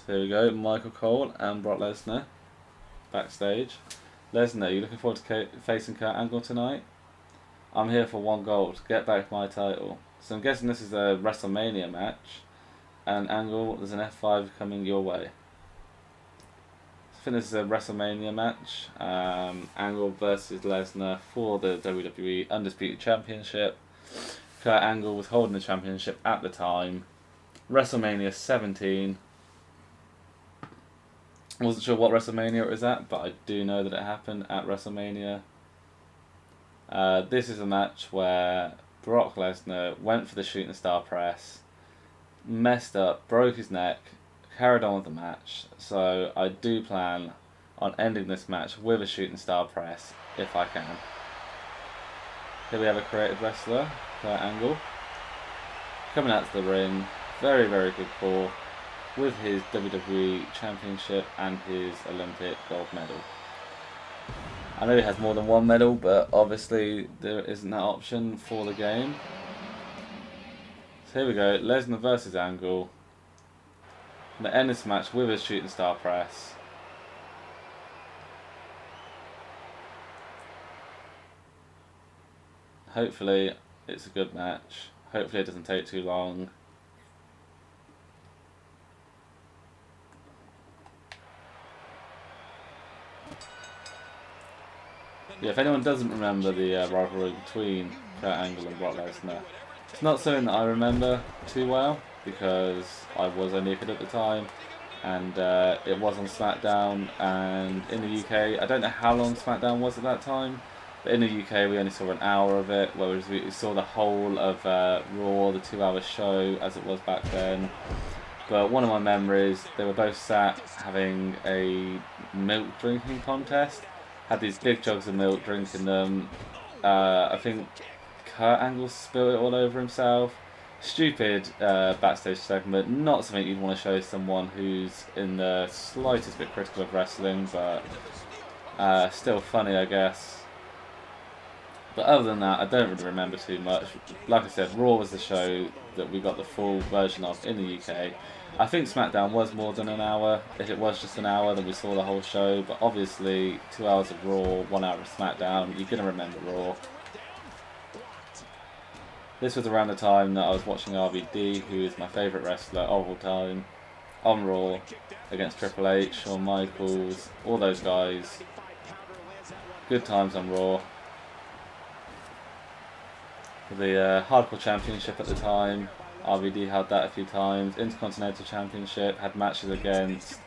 So here we go, Michael Cole and Brock Lesnar backstage. Lesnar, you looking forward to facing Kurt Angle tonight? I'm here for one goal, to get back my title. So I'm guessing this is a WrestleMania match. And Angle, there's an F5 coming your way. I think this is a WrestleMania match. Angle versus Lesnar for the WWE Undisputed Championship. Kurt Angle was holding the championship at the time. WrestleMania 17. I wasn't sure what WrestleMania it was at, but I do know that it happened at WrestleMania. This is a match where Brock Lesnar went for the shooting star press, messed up, broke his neck, carried on with the match. So I do plan on ending this match with a shooting star press if I can. Here we have a creative wrestler, Kurt Angle, coming out to the ring. Very, very good call with his WWE Championship and his Olympic gold medal. I know he has more than one medal, but obviously there isn't that option for the game. So here we go, Lesnar versus Angle. I'm going to end this match with a shooting star press. Hopefully it's a good match. Hopefully it doesn't take too long. Yeah, if anyone doesn't remember the rivalry between Kurt Angle and Brock Lesnar, it's not something that I remember too well because I was only a kid at the time, and it was on SmackDown. And in the UK, I don't know how long SmackDown was at that time, but in the UK we only saw an hour of it, whereas we saw the whole of Raw, the 2-hour show as it was back then. But one of my memories, they were both sat having a milk drinking contest. Had these big jugs of milk, drinking them. I think Kurt Angle spilled it all over himself. Stupid backstage segment. Not something you'd want to show someone who's in the slightest bit critical of wrestling, but still funny, I guess. But other than that, I don't really remember too much. Like I said, Raw was the show that we got the full version of in the UK. I think SmackDown was more than an hour. If it was just an hour, then we saw the whole show. But obviously, 2 hours of Raw, 1 hour of SmackDown, you're going to remember Raw. This was around the time that I was watching RVD, who is my favourite wrestler of all time, on Raw, against Triple H, Shawn Michaels, all those guys. Good times on Raw. The Hardcore Championship at the time, RVD held that a few times. Intercontinental Championship, had matches against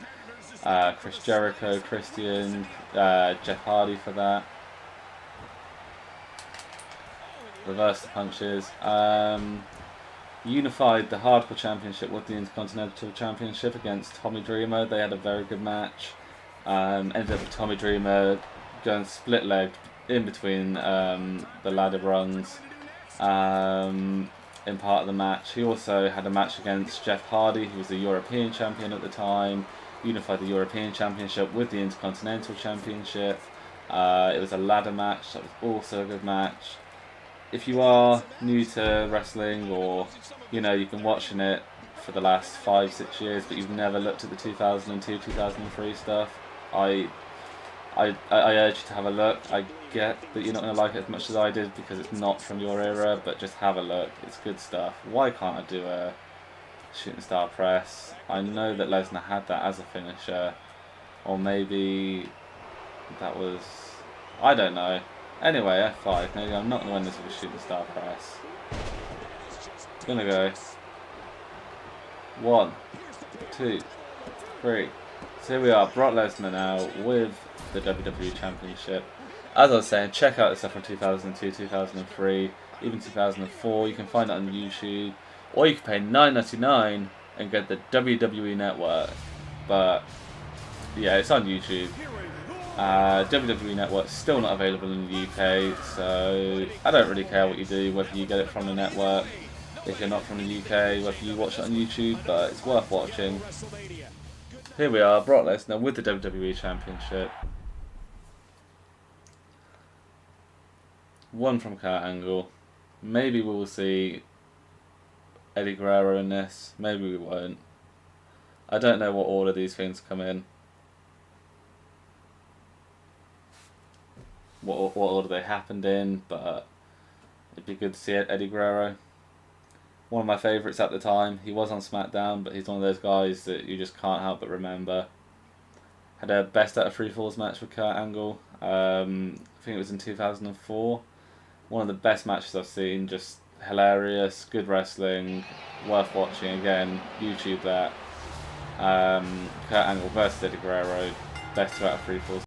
Chris Jericho, Christian, Jeff Hardy for that. Reverse the punches. Unified the Hardcore Championship with the Intercontinental Championship against Tommy Dreamer. They had a very good match. Ended up with Tommy Dreamer going split-legged in between the ladder rungs. In part of the match. He also had a match against Jeff Hardy, who was the European champion at the time, unified the European Championship with the Intercontinental Championship. It was a ladder match, that was also a good match. If you are new to wrestling, or you've been watching it for the last 5-6 years, but you've never looked at the 2002-2003 stuff, I urge you to have a look. I get that you're not going to like it as much as I did because it's not from your era, but just have a look. It's good stuff. Why can't I do a shooting star press? I know that Lesnar had that as a finisher, or maybe that was... I don't know. Anyway, F5. Maybe I'm not going to win this with a shooting star press. I'm going to go 1, 2, 3. So here we are, Brock Lesnar now with the WWE Championship. As I was saying, check out the stuff from 2002, 2003, even 2004. You can find it on YouTube, or you can pay $9.99 and get the WWE Network. But yeah, it's on YouTube. WWE Network's still not available in the UK, so I don't really care what you do, whether you get it from the network, if you're not from the UK, whether you watch it on YouTube, but it's worth watching. Here we are, Brock Lesnar with the WWE Championship. One from Kurt Angle. Maybe we'll see Eddie Guerrero in this. Maybe we won't. I don't know what order these things come in. What order they happened in, but it'd be good to see Eddie Guerrero. One of my favourites at the time. He was on SmackDown, but he's one of those guys that you just can't help but remember. Had a best out of 3 falls match with Kurt Angle. I think it was in 2004. One of the best matches I've seen. Just hilarious, good wrestling, worth watching again. YouTube that. Kurt Angle versus Eddie Guerrero. Best 2 out of 3 falls.